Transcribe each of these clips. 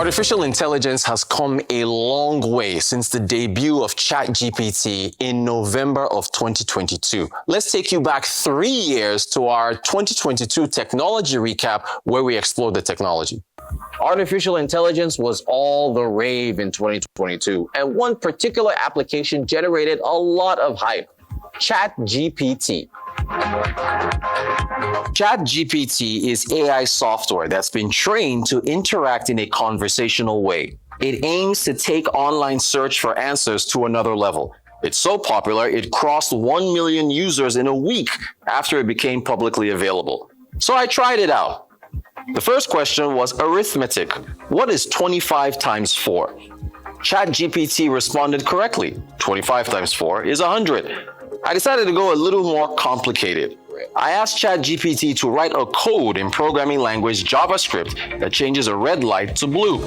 Artificial intelligence has come a long way since the debut of ChatGPT in November of 2022. Let's take you back 3 years to our 2022 technology recap where we explored the technology. Artificial intelligence was all the rave in 2022, and one particular application generated a lot of hype: ChatGPT. ChatGPT is AI software that's been trained to interact in a conversational way. It aims to take online search for answers to another level. It's so popular, it crossed 1 million users in a week after it became publicly available. So I tried it out. The first question was arithmetic. What is 25 times 4? ChatGPT responded correctly. 25 times 4 is 100. I decided to go a little more complicated. I asked ChatGPT to write a code in programming language JavaScript that changes a red light to blue.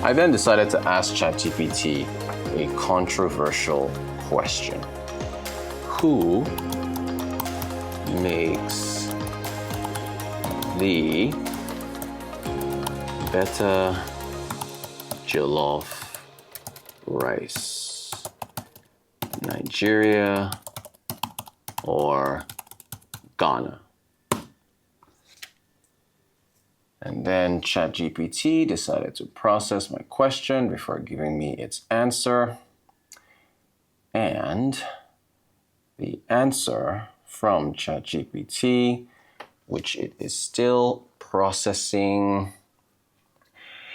I then decided to ask ChatGPT a controversial question. Who makes the better jollof rice? Nigeria or Ghana? And then ChatGPT decided to process my question before giving me its answer. And the answer from ChatGPT, which it is still processing.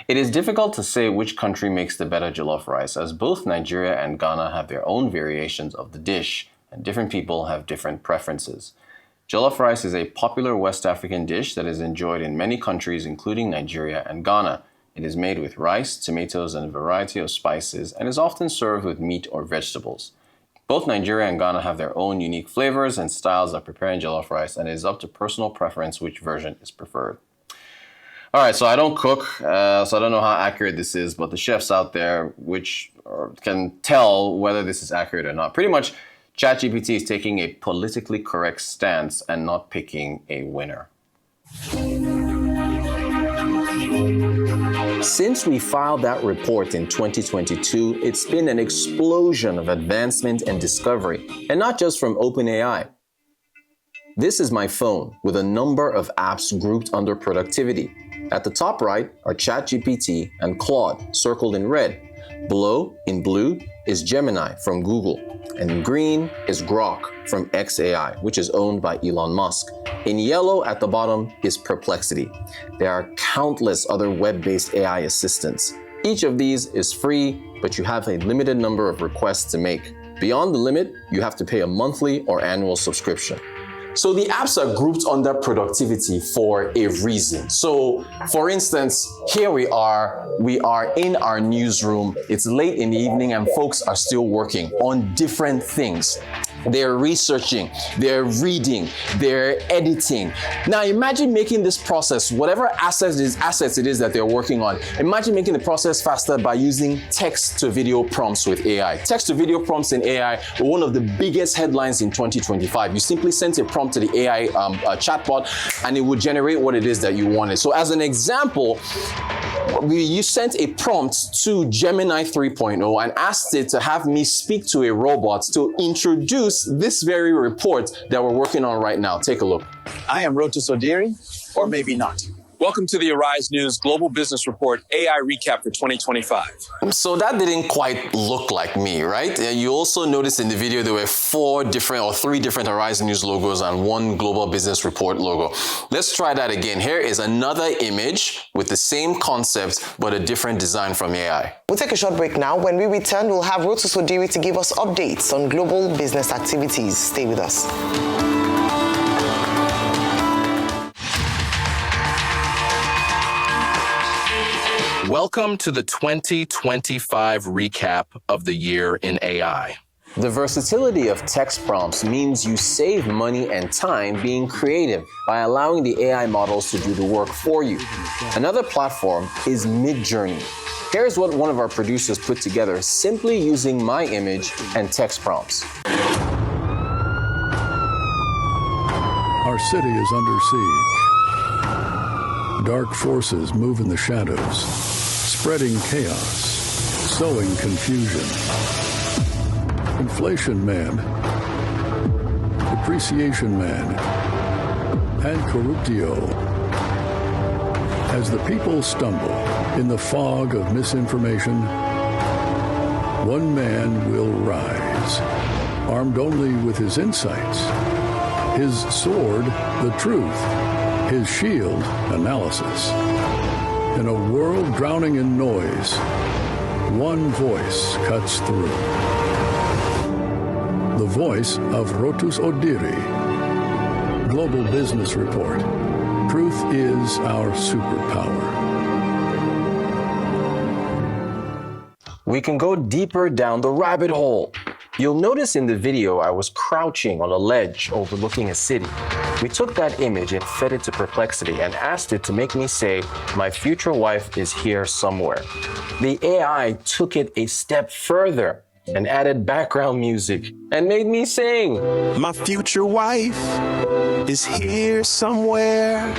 It is difficult to say which country makes the better jollof rice, as both Nigeria and Ghana have their own variations of the dish, and different people have different preferences. Jollof rice is a popular West African dish that is enjoyed in many countries, including Nigeria and Ghana. It is made with rice, tomatoes, and a variety of spices, and is often served with meat or vegetables. Both Nigeria and Ghana have their own unique flavors and styles of preparing jollof rice, and it is up to personal preference which version is preferred. All right, so I don't cook, so I don't know how accurate this is, but the chefs out there can tell whether this is accurate or not. Pretty much, ChatGPT is taking a politically correct stance and not picking a winner. Since we filed that report in 2022, it's been an explosion of advancement and discovery, and not just from OpenAI. This is my phone with a number of apps grouped under productivity. At the top right are ChatGPT and Claude, circled in red. Below, in blue, is Gemini from Google. And in green is Grok from xAI, which is owned by Elon Musk. In yellow at the bottom is Perplexity. There are countless other web-based AI assistants. Each of these is free, but you have a limited number of requests to make. Beyond the limit, you have to pay a monthly or annual subscription. So the apps are grouped under productivity for a reason. So for instance, here we are in our newsroom. It's late in the evening and folks are still working on different things. They're researching, they're reading, they're editing. Now imagine making this process, whatever assets it is that they're working on, imagine making the process faster by using text-to-video prompts with AI. Text-to-video prompts in AI were one of the biggest headlines in 2025. You simply sent a prompt to the AI chatbot and it would generate what it is that you wanted. So as an example, you sent a prompt to Gemini 3.0 and asked it to have me speak to a robot to introduce this very report that we're working on right now. Take a look. I am Rotus Oddiri, or maybe not. Welcome to the Arise News Global Business Report AI Recap for 2025. So that didn't quite look like me, right? You also noticed in the video there were 3 different Arise News logos and 1 Global Business Report logo. Let's try that again. Here is another image with the same concept but a different design from AI. We'll take a short break now. When we return, we'll have Rotus Oddiri to give us updates on global business activities. Stay with us. Welcome to the 2025 recap of the year in AI. The versatility of text prompts means you save money and time being creative by allowing the AI models to do the work for you. Another platform is Midjourney. Here's what one of our producers put together simply using my image and text prompts. Our city is under siege. Dark forces move in the shadows, spreading chaos, sowing confusion. Inflation man, depreciation man, and corruptio. As the people stumble in the fog of misinformation, one man will rise, armed only with his insights, his sword, the truth, his shield, analysis. In a world drowning in noise, one voice cuts through. The voice of Rotus Oddiri. Global Business Report. Truth is our superpower. We can go deeper down the rabbit hole. You'll notice in the video I was crouching on a ledge overlooking a city. We took that image and fed it to Perplexity and asked it to make me say, my future wife is here somewhere. The AI took it a step further and added background music and made me sing. My future wife is here somewhere.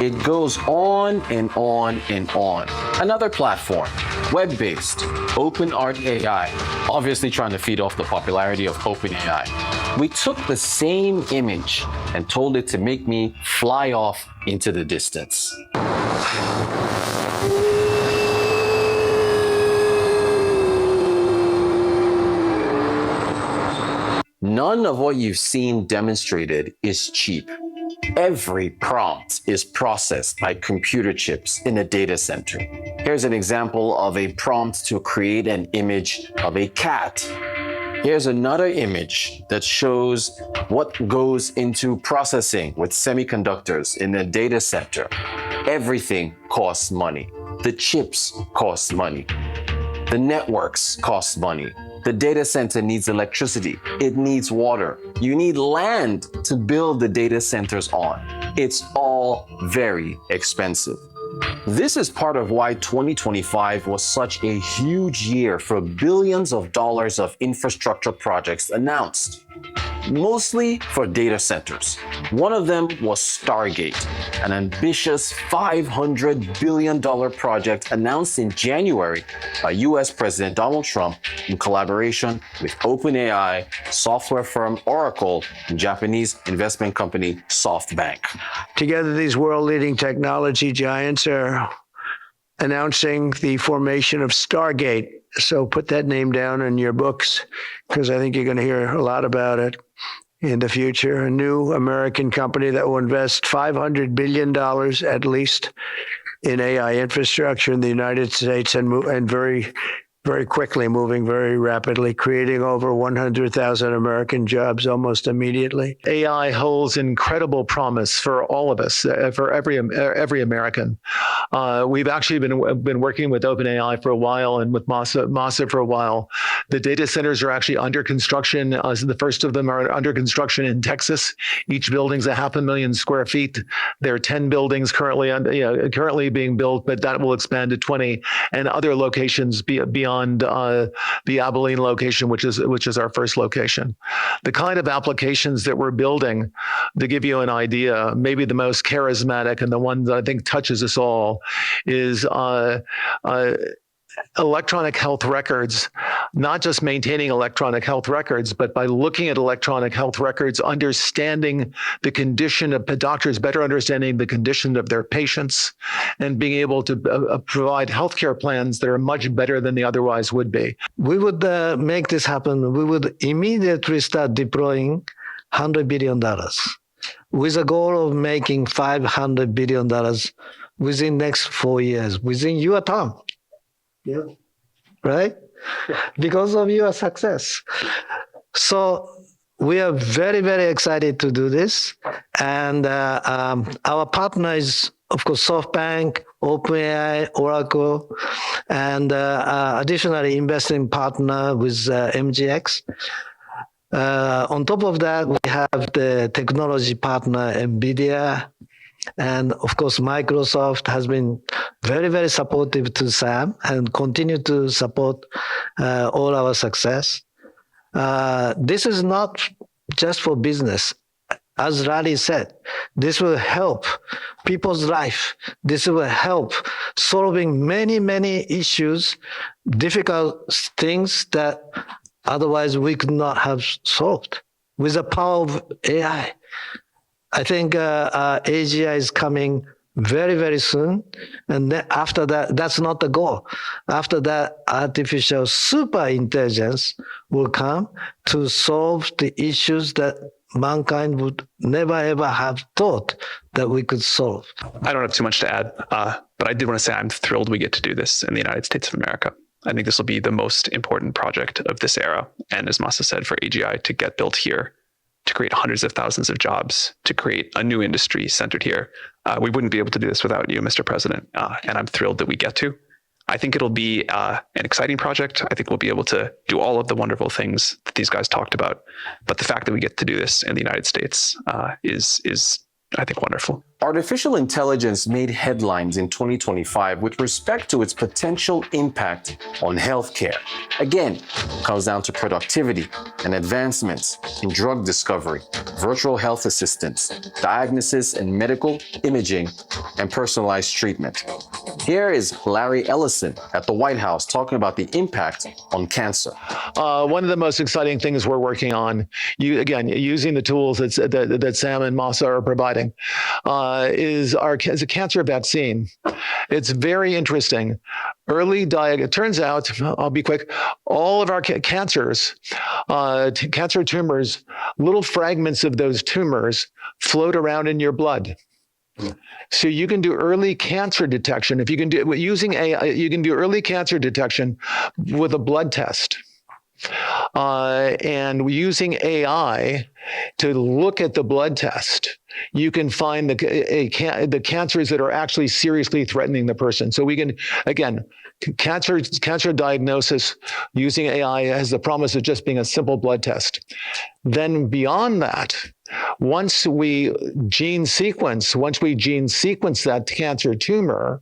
It goes on and on and on. Another platform, web-based, OpenArt AI, obviously trying to feed off the popularity of OpenAI. We took the same image and told it to make me fly off into the distance. None of what you've seen demonstrated is cheap. Every prompt is processed by computer chips in a data center. Here's an example of a prompt to create an image of a cat. Here's another image that shows what goes into processing with semiconductors in a data center. Everything costs money. The chips cost money. The networks cost money. The data center needs electricity. It needs water. You need land to build the data centers on. It's all very expensive. This is part of why 2025 was such a huge year for billions of dollars of infrastructure projects announced, mostly for data centers. One of them was Stargate, an ambitious $500 billion project announced in January by U.S. President Donald Trump in collaboration with OpenAI, software firm Oracle, and Japanese investment company SoftBank. Together, these world-leading technology giants are announcing the formation of Stargate. So put that name down in your books, because I think you're going to hear a lot about it in the future. A new American company that will invest $500 billion at least in AI infrastructure in the United States and very, very quickly, moving very rapidly, creating over 100,000 American jobs almost immediately. AI holds incredible promise for all of us, for every American. We've actually been working with OpenAI for a while and with Masa for a while. The data centers are actually under construction. The first of them are under construction in Texas. Each building's 500,000 square feet. There are 10 buildings currently being built, but that will expand to 20 and other locations beyond the Abilene location, which is our first location. The kind of applications that we're building, to give you an idea, maybe the most charismatic and the one that I think touches us all is electronic health records, not just maintaining electronic health records, but by looking at electronic health records, understanding the condition of doctors, better understanding the condition of their patients, and being able to provide healthcare plans that are much better than they otherwise would be. We would make this happen. We would immediately start deploying $100 billion with a goal of making $500 billion within next 4 years, within your term. Yeah. Right? Because of your success. So we are very, very excited to do this. And our partner is, of course, SoftBank, OpenAI, Oracle, and additionally investing partner with MGX. On top of that, we have the technology partner, NVIDIA. And of course, Microsoft has been very, very supportive to Sam and continue to support all our success. This is not just for business. As Larry said, this will help people's life. This will help solving many, many issues, difficult things that otherwise we could not have solved with the power of AI. I think AGI is coming very, very soon. And then after that, that's not the goal. After that, artificial super intelligence will come to solve the issues that mankind would never, ever have thought that we could solve. I don't have too much to add, but I did want to say I'm thrilled we get to do this in the United States of America. I think this will be the most important project of this era. And as Masa said, for AGI to get built here, to create hundreds of thousands of jobs, to create a new industry centered here. We wouldn't be able to do this without you, Mr. President. And I'm thrilled that we get to. I think it'll be an exciting project. I think we'll be able to do all of the wonderful things that these guys talked about. But the fact that we get to do this in the United States is, I think, wonderful. Artificial intelligence made headlines in 2025 with respect to its potential impact on healthcare. Again, it comes down to productivity and advancements in drug discovery, virtual health assistance, diagnosis and medical imaging, and personalized treatment. Here is Larry Ellison at the White House talking about the impact on cancer. One of the most exciting things we're working on, using the tools that Sam and Masa are providing, is a cancer vaccine. It's very interesting. It turns out, I'll be quick, all of our cancers, cancer tumors, little fragments of those tumors float around in your blood. So you can do early cancer detection. If you can do using AI, you can do early cancer detection with a blood test. And using AI to look at the blood test, you can find the cancers that are actually seriously threatening the person. So we can, again, cancer diagnosis using AI has the promise of just being a simple blood test. Then beyond that, once we gene sequence that cancer tumor,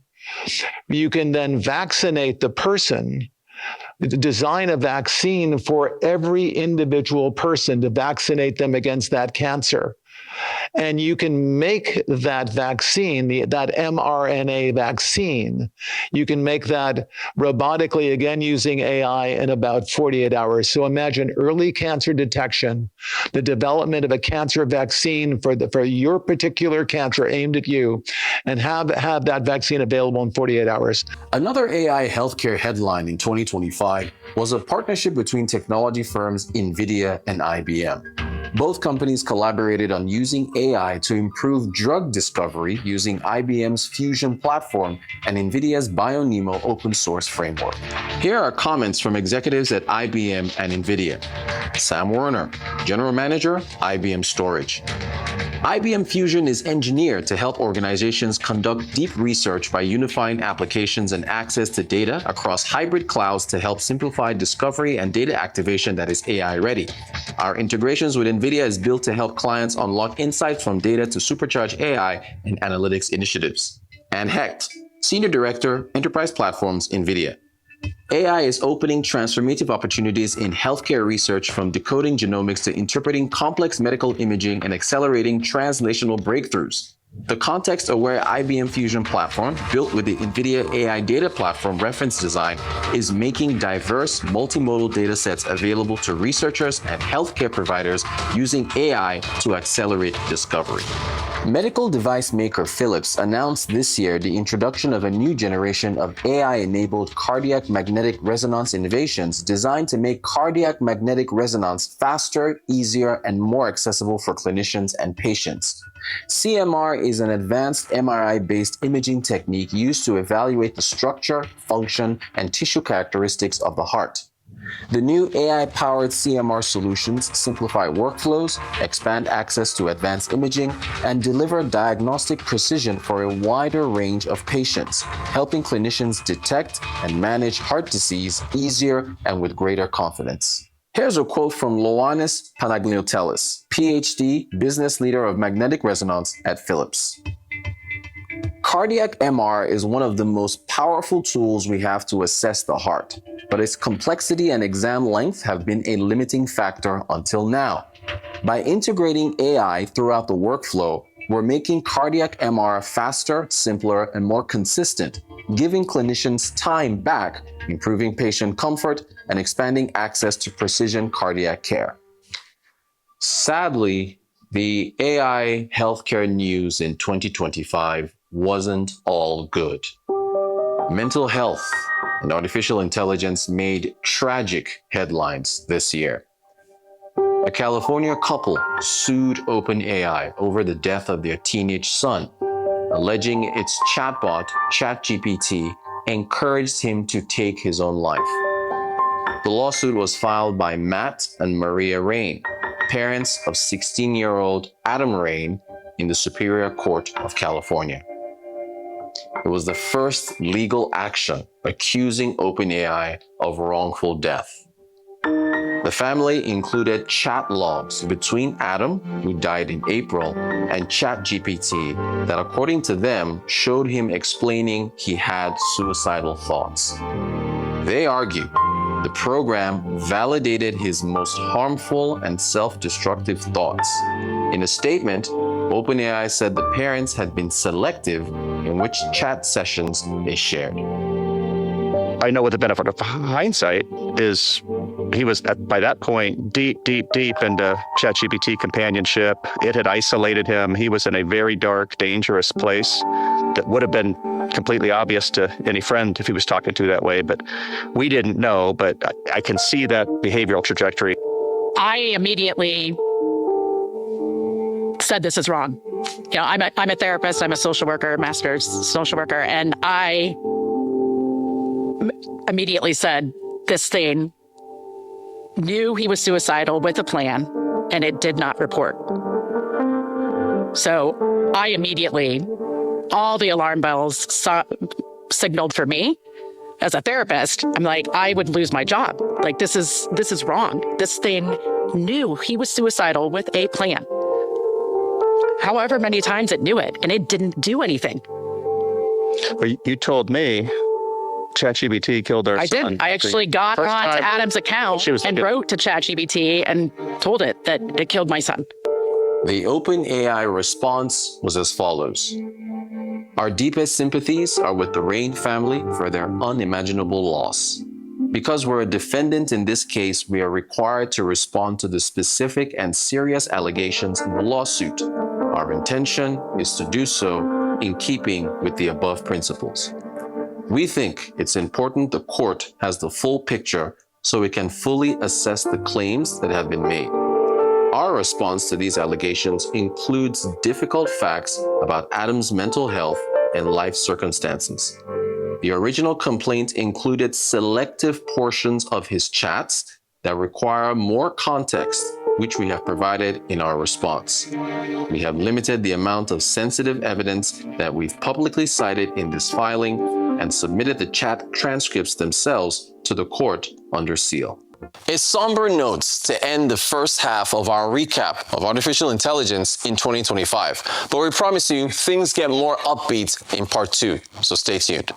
you can then vaccinate the person, design a vaccine for every individual person to vaccinate them against that cancer. And you can make that vaccine, that mRNA vaccine, you can make that robotically, again, using AI in about 48 hours. So imagine early cancer detection, the development of a cancer vaccine for your particular cancer aimed at you, and have that vaccine available in 48 hours. Another AI healthcare headline in 2025 was a partnership between technology firms NVIDIA and IBM. Both companies collaborated on using AI to improve drug discovery using IBM's Fusion platform and NVIDIA's BioNeMo open source framework. Here are comments from executives at IBM and NVIDIA. Sam Werner, General Manager, IBM Storage. IBM Fusion is engineered to help organizations conduct deep research by unifying applications and access to data across hybrid clouds to help simplify discovery and data activation that is AI ready. Our integrations with NVIDIA is built to help clients unlock insights from data to supercharge AI and analytics initiatives. Ann Hecht, Senior Director, Enterprise Platforms, NVIDIA. AI is opening transformative opportunities in healthcare research, from decoding genomics to interpreting complex medical imaging and accelerating translational breakthroughs. The context-aware IBM Fusion platform, built with the NVIDIA AI Data Platform reference design, is making diverse multimodal datasets available to researchers and healthcare providers using AI to accelerate discovery. Medical device maker Philips announced this year the introduction of a new generation of AI-enabled cardiac magnetic resonance innovations designed to make cardiac magnetic resonance faster, easier, and more accessible for clinicians and patients. CMR is an advanced MRI-based imaging technique used to evaluate the structure, function, and tissue characteristics of the heart. The new AI-powered CMR solutions simplify workflows, expand access to advanced imaging, and deliver diagnostic precision for a wider range of patients, helping clinicians detect and manage heart disease easier and with greater confidence. Here's a quote from Ioannis Panagliotelis, PhD, business leader of magnetic resonance at Philips. Cardiac MR is one of the most powerful tools we have to assess the heart, but its complexity and exam length have been a limiting factor until now. By integrating AI throughout the workflow, we're making cardiac MR faster, simpler, and more consistent, giving clinicians time back, improving patient comfort, and expanding access to precision cardiac care. Sadly, the AI healthcare news in 2025 wasn't all good. Mental health and artificial intelligence made tragic headlines this year. A California couple sued OpenAI over the death of their teenage son, alleging its chatbot, ChatGPT, encouraged him to take his own life. The lawsuit was filed by Matt and Maria Rain, parents of 16-year-old Adam Rain, in the Superior Court of California. It was the first legal action accusing OpenAI of wrongful death. The family included chat logs between Adam, who died in April, and ChatGPT that, according to them, showed him explaining he had suicidal thoughts. They argue the program validated his most harmful and self-destructive thoughts. In a statement, OpenAI said the parents had been selective in which chat sessions they shared. I know what the benefit of hindsight is. He was, by that point, deep into ChatGPT companionship. It had isolated him. He was in a very dark, dangerous place that would have been completely obvious to any friend if he was talking to that way. But we didn't know, but I can see that behavioral trajectory. I immediately said this is wrong. You know, I'm a therapist, I'm a social worker, master's social worker, and I immediately said this thing knew he was suicidal with a plan, and it did not report. So I immediately, all the alarm bells signaled for me as a therapist. I'm like, I would lose my job. Like, this is wrong. This thing knew he was suicidal with a plan. However many times it knew it, and it didn't do anything. Well, you told me ChatGPT killed our son. I did. I actually got on to Adam's account and wrote to ChatGPT and told it that it killed my son. The OpenAI response was as follows. Our deepest sympathies are with the Rain family for their unimaginable loss. Because we're a defendant in this case, we are required to respond to the specific and serious allegations in the lawsuit. Our intention is to do so in keeping with the above principles. We think it's important the court has the full picture so it can fully assess the claims that have been made. Our response to these allegations includes difficult facts about Adam's mental health and life circumstances. The original complaint included selective portions of his chats that require more context, which we have provided in our response. We have limited the amount of sensitive evidence that we've publicly cited in this filing and submitted the chat transcripts themselves to the court under seal. A somber note to end the first half of our recap of artificial intelligence in 2025. But we promise you things get more upbeat in part 2, so stay tuned.